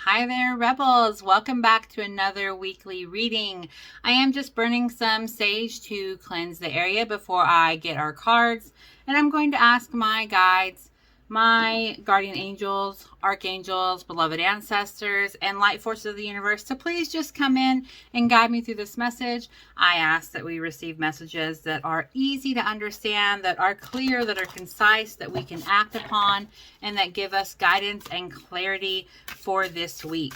Hi there, Rebels. Welcome back to another weekly reading. I am just burning some sage to cleanse the area before I get our cards. And I'm going to ask my guides, my guardian angels, archangels, beloved ancestors, and light forces of the universe to please just come in and guide me through this message. I ask that we receive messages that are easy to understand, that are clear, that are concise, that we can act upon, and that give us guidance and clarity for this week.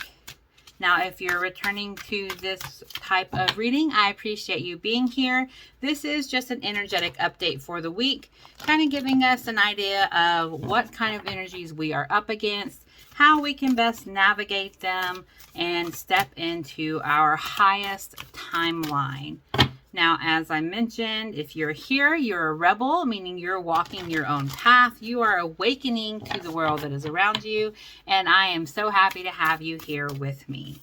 Now, if you're returning to this type of reading, I appreciate you being here. This is just an energetic update for the week, kind of giving us an idea of what kind of energies we are up against, how we can best navigate them, and step into our highest timeline. Now, as I mentioned, if you're here, you're a rebel, meaning you're walking your own path. You are awakening to the world that is around you, and I am so happy to have you here with me.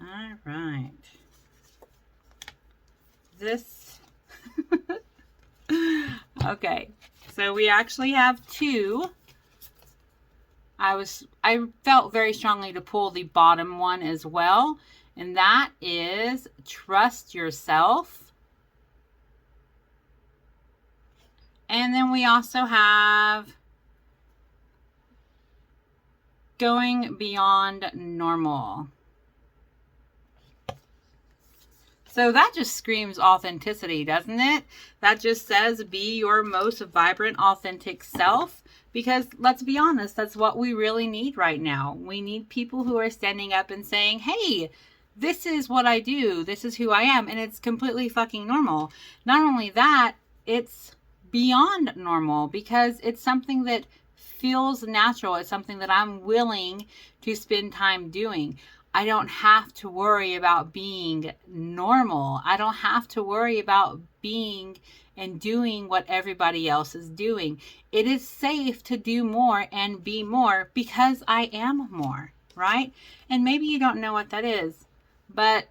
All right. Okay, so we actually have two. I felt very strongly to pull the bottom one as well, and that is trust yourself. And then we also have going beyond normal. So that just screams authenticity, doesn't it? That just says be your most vibrant, authentic self. Because let's be honest, that's what we really need right now. We need people who are standing up and saying, hey, this is what I do. This is who I am. And it's completely fucking normal. Not only that, it's beyond normal because it's something that feels natural. It's something that I'm willing to spend time doing. I don't have to worry about being normal. I don't have to worry about being and doing what everybody else is doing. It is safe to do more and be more because I am more, right? And maybe you don't know what that is, but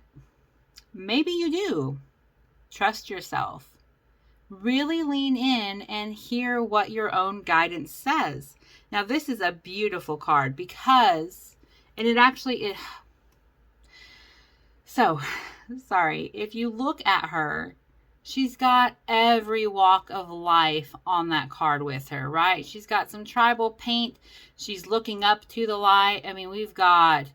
maybe you do. Trust yourself. Really lean in and hear what your own guidance says. Now, this is a beautiful card because, and it actually, so, sorry, if you look at her, she's got every walk of life on that card with her, right? She's got some tribal paint. She's looking up to the light. I mean, we've got,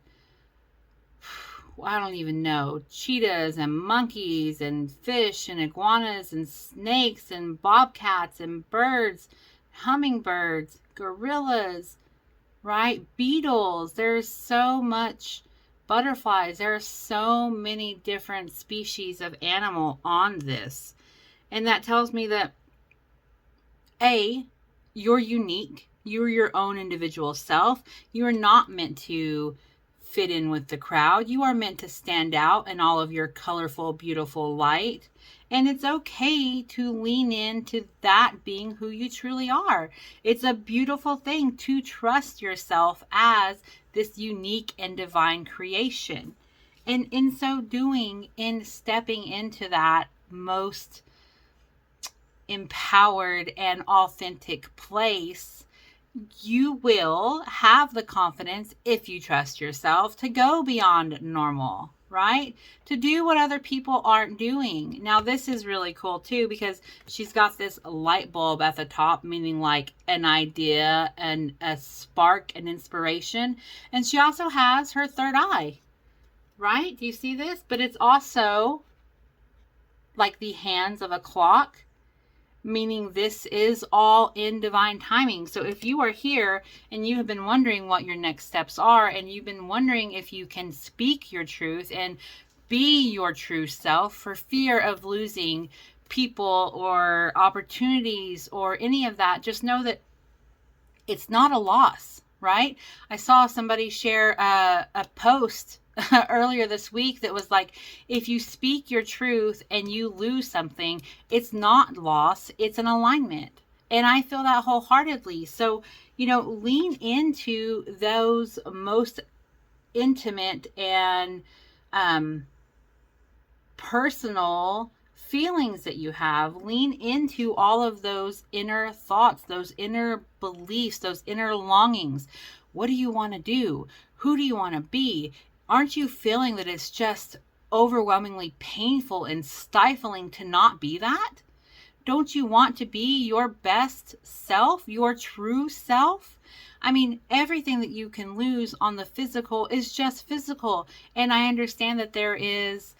I don't even know, cheetahs and monkeys and fish and iguanas and snakes and bobcats and birds, hummingbirds, gorillas, right? Beetles. There's so much. Butterflies. There are so many different species of animal on this. And that tells me that, A, you're unique. You're your own individual self. You are not meant to fit in with the crowd. You are meant to stand out in all of your colorful, beautiful light. And it's okay to lean into that being who you truly are. It's a beautiful thing to trust yourself as this unique and divine creation. And in so doing, in stepping into that most empowered and authentic place, you will have the confidence, if you trust yourself, to go beyond normal, right? To do what other people aren't doing. Now, this is really cool too, because she's got this light bulb at the top, meaning like an idea and a spark and inspiration. And she also has her third eye, right? Do you see this? But it's also like the hands of a clock, meaning this is all in divine timing. So if you are here and you have been wondering what your next steps are, and you've been wondering if you can speak your truth and be your true self for fear of losing people or opportunities or any of that, just know that it's not a loss, right? I saw somebody share a post earlier this week that was like, if you speak your truth and you lose something, it's not loss, it's an alignment. And I feel that wholeheartedly. So, lean into those most intimate and personal feelings that you have. Lean into all of those inner thoughts, those inner beliefs, those inner longings. What do you want to do? Who do you want to be? Aren't you feeling that it's just overwhelmingly painful and stifling to not be that? Don't you want to be your best self, your true self? I mean, everything that you can lose on the physical is just physical. And I understand that there is,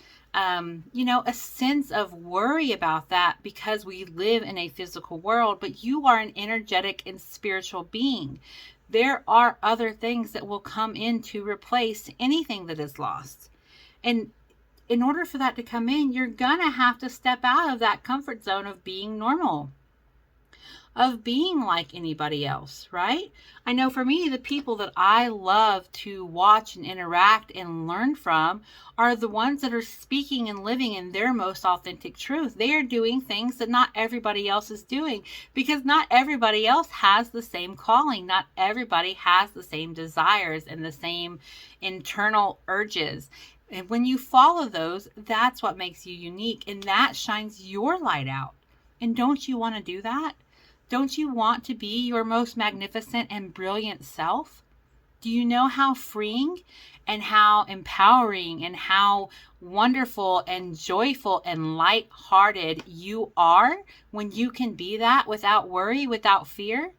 a sense of worry about that because we live in a physical world, but you are an energetic and spiritual being. There are other things that will come in to replace anything that is lost. And in order for that to come in, you're going to have to step out of that comfort zone of being normal, of being like anybody else, right? I know for me, the people that I love to watch and interact and learn from are the ones that are speaking and living in their most authentic truth. They are doing things that not everybody else is doing because not everybody else has the same calling. Not everybody has the same desires and the same internal urges. And when you follow those, that's what makes you unique, and that shines your light out. And don't you want to do that? Don't you want to be your most magnificent and brilliant self? Do you know how freeing and how empowering and how wonderful and joyful and lighthearted you are when you can be that without worry, without fear?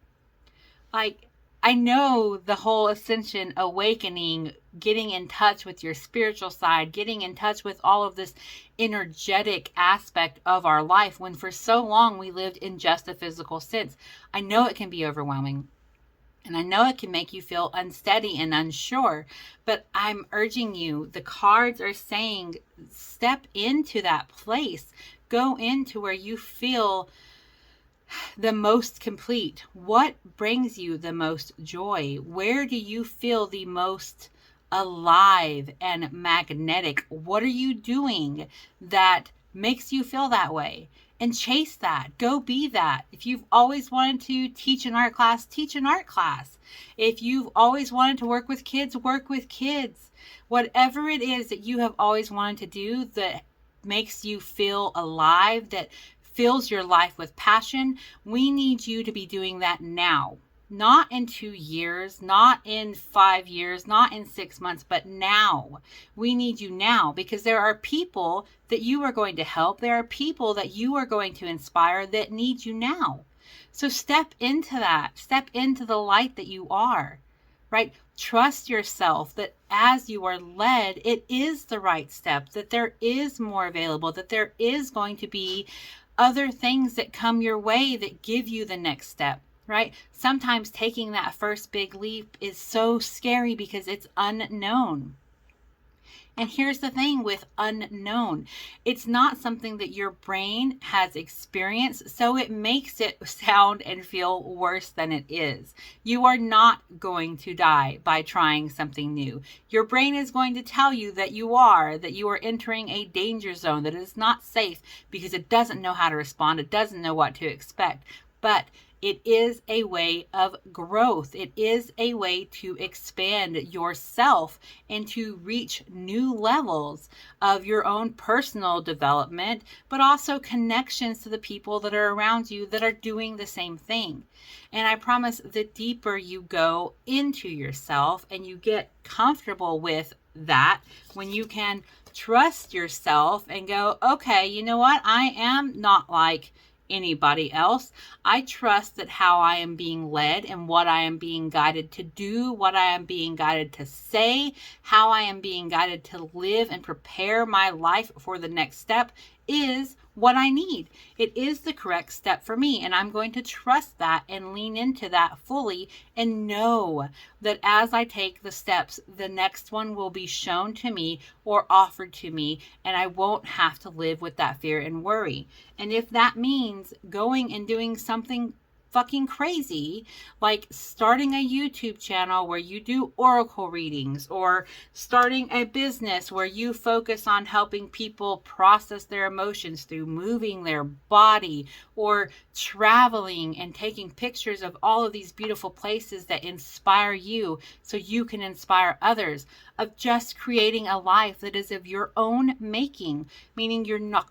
Like, I know the whole Ascension, awakening, getting in touch with your spiritual side, getting in touch with all of this energetic aspect of our life when for so long we lived in just a physical sense. I know it can be overwhelming. And I know it can make you feel unsteady and unsure, but I'm urging you, the cards are saying, step into that place. Go into where you feel the most complete. What brings you the most joy? Where do you feel the most alive and magnetic? What are you doing that makes you feel that way? And chase that. Go be that. If you've always wanted to teach an art class, teach an art class. If you've always wanted to work with kids, work with kids. Whatever it is that you have always wanted to do that makes you feel alive, that fills your life with passion, we need you to be doing that now. Not in 2 years, not in 5 years, not in 6 months, but now. We need you now because there are people that you are going to help. There are people that you are going to inspire that need you now. So step into that. Step into the light that you are, right? Trust yourself that as you are led, it is the right step, that there is more available, that there is going to be other things that come your way that give you the next step, right? Sometimes taking that first big leap is so scary because it's unknown. And here's the thing with unknown. It's not something that your brain has experienced, so it makes it sound and feel worse than it is. You are not going to die by trying something new. Your brain is going to tell you that you are entering a danger zone, that it is not safe because it doesn't know how to respond. It doesn't know what to expect. But it is a way of growth. It is a way to expand yourself and to reach new levels of your own personal development, but also connections to the people that are around you that are doing the same thing. And I promise the deeper you go into yourself and you get comfortable with that, when you can trust yourself and go, okay, you know what? I am not like anybody else. I trust that how I am being led and what I am being guided to do, what I am being guided to say, how I am being guided to live and prepare my life for the next step is what I need. It is the correct step for me, and I'm going to trust that and lean into that fully and know that as I take the steps, the next one will be shown to me or offered to me, and I won't have to live with that fear and worry. And if that means going and doing something fucking crazy, like starting a YouTube channel where you do oracle readings, or starting a business where you focus on helping people process their emotions through moving their body, or traveling and taking pictures of all of these beautiful places that inspire you so you can inspire others, of just creating a life that is of your own making, meaning you're not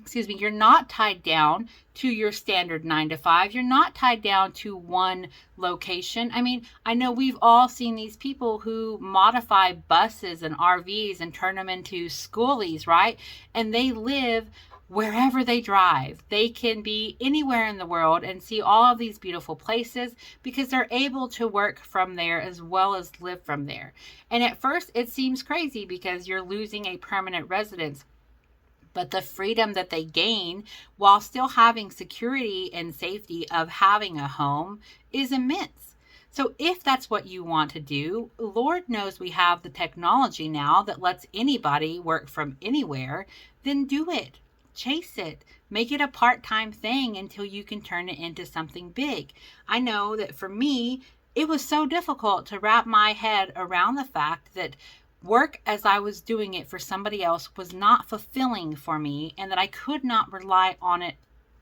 excuse me, you're not tied down to your standard 9 to 5. You're not tied down to one location. I mean, I know we've all seen these people who modify buses and RVs and turn them into schoolies, right? And they live wherever they drive. They can be anywhere in the world and see all of these beautiful places because they're able to work from there as well as live from there. And at first it seems crazy because you're losing a permanent residence. But the freedom that they gain while still having security and safety of having a home is immense. So if that's what you want to do, Lord knows we have the technology now that lets anybody work from anywhere, then do it. Chase it. Make it a part-time thing until you can turn it into something big. I know that for me, it was so difficult to wrap my head around the fact that work as I was doing it for somebody else was not fulfilling for me, and that I could not rely on it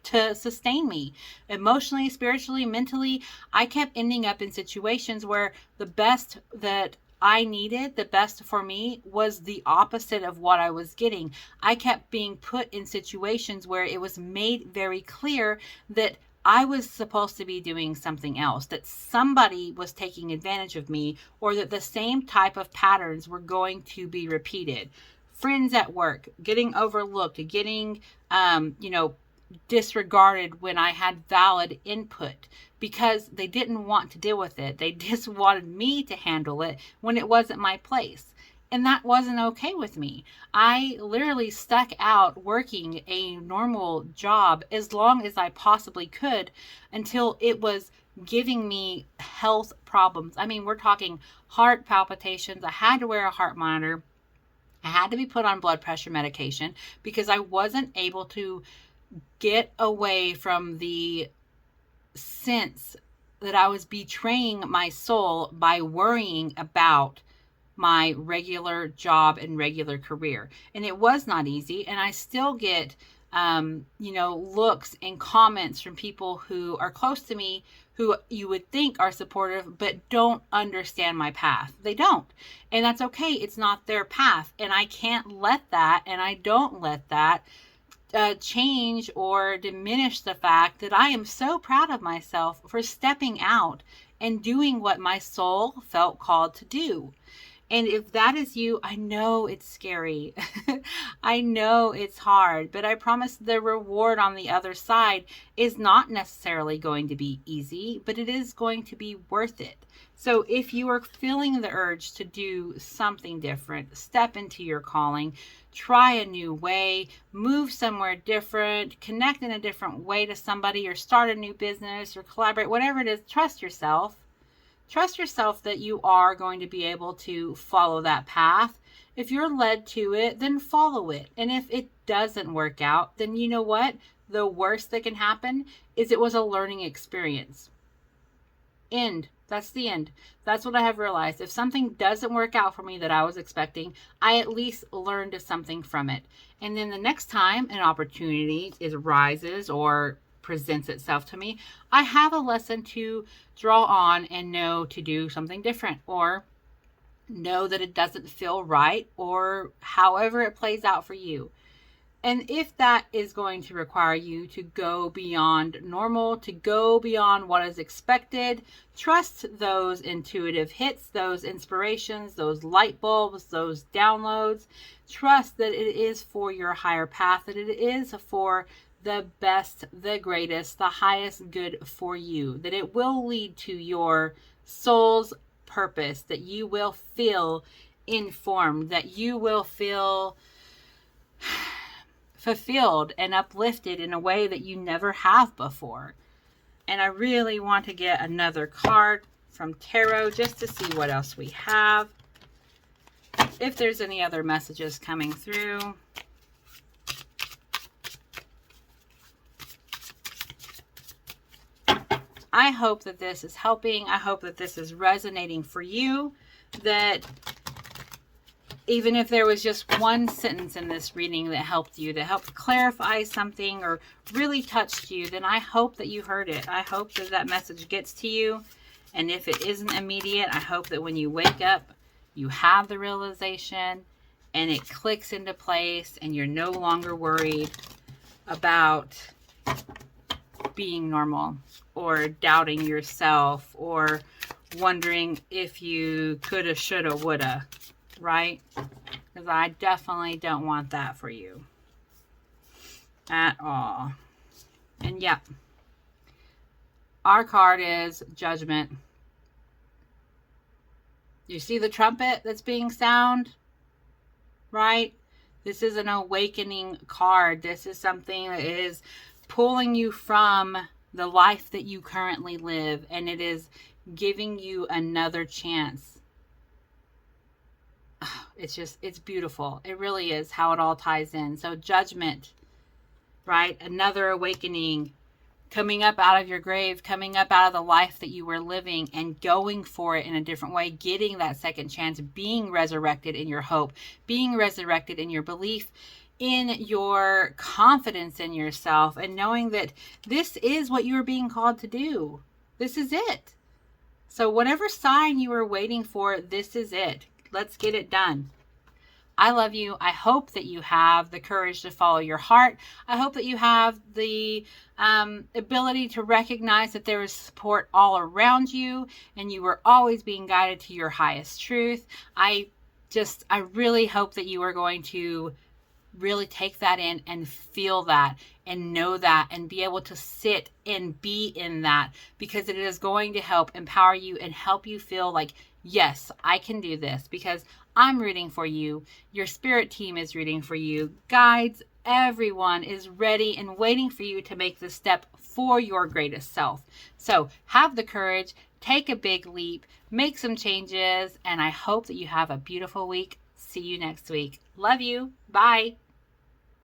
to sustain me emotionally, spiritually, mentally. I kept ending up in situations where the best that I needed, the best for me, was the opposite of what I was getting. I kept being put in situations where it was made very clear that I was supposed to be doing something else, that somebody was taking advantage of me, or that the same type of patterns were going to be repeated. Friends at work, getting overlooked, getting, disregarded when I had valid input because they didn't want to deal with it. They just wanted me to handle it when it wasn't my place. And that wasn't okay with me. I literally stuck out working a normal job as long as I possibly could until it was giving me health problems. I mean, we're talking heart palpitations. I had to wear a heart monitor. I had to be put on blood pressure medication because I wasn't able to get away from the sense that I was betraying my soul by worrying about my regular job and regular career. And it was not easy. And I still get, looks and comments from people who are close to me who you would think are supportive, but don't understand my path. They don't. And that's okay. It's not their path. And I can't let that, and I don't let that change or diminish the fact that I am so proud of myself for stepping out and doing what my soul felt called to do. And if that is you, I know it's scary. I know it's hard, but I promise the reward on the other side is not necessarily going to be easy, but it is going to be worth it. So if you are feeling the urge to do something different, step into your calling, try a new way, move somewhere different, connect in a different way to somebody, or start a new business or collaborate, whatever it is, trust yourself. Trust yourself that you are going to be able to follow that path. If you're led to it, then follow it. And if it doesn't work out, then you know what? The worst that can happen is it was a learning experience. End. That's the end. That's what I have realized. If something doesn't work out for me that I was expecting, I at least learned something from it. And then the next time an opportunity arises or presents itself to me, I have a lesson to draw on and know to do something different, or know that it doesn't feel right, or however it plays out for you. And if that is going to require you to go beyond normal, to go beyond what is expected, trust those intuitive hits, those inspirations, those light bulbs, those downloads. Trust that it is for your higher path, that it is for the best, the greatest, the highest good for you, that it will lead to your soul's purpose, that you will feel informed, that you will feel fulfilled and uplifted in a way that you never have before. And I really want to get another card from Tarot just to see what else we have. If there's any other messages coming through. I hope that this is helping. I hope that this is resonating for you, that even if there was just one sentence in this reading that helped you, that helped clarify something or really touched you, then I hope that you heard it. I hope that that message gets to you. And if it isn't immediate, I hope that when you wake up, you have the realization and it clicks into place and you're no longer worried. about being normal, or doubting yourself, or wondering if you coulda, shoulda, woulda, right? Because I definitely don't want that for you at all. And yeah, our card is Judgment. You see the trumpet that's being sound, right? This is an awakening card. This is something that is pulling you from the life that you currently live, and it is giving you another chance. It's beautiful. It really is how it all ties in. So Judgment, right? Another awakening, coming up out of your grave, coming up out of the life that you were living and going for it in a different way, getting that second chance, being resurrected in your hope, being resurrected in your belief, in your confidence in yourself, and knowing that this is what you are being called to do. This is it. So whatever sign you were waiting for, this is it. Let's get it done. I love you. I hope that you have the courage to follow your heart. I hope that you have the ability to recognize that there is support all around you and you are always being guided to your highest truth. I really hope that you are going to really take that in and feel that and know that and be able to sit and be in that, because it is going to help empower you and help you feel like, yes, I can do this, because I'm rooting for you. Your spirit team is rooting for you. Guides, everyone is ready and waiting for you to make the step for your greatest self. So have the courage, take a big leap, make some changes, and I hope that you have a beautiful week. See you next week. Love you. Bye.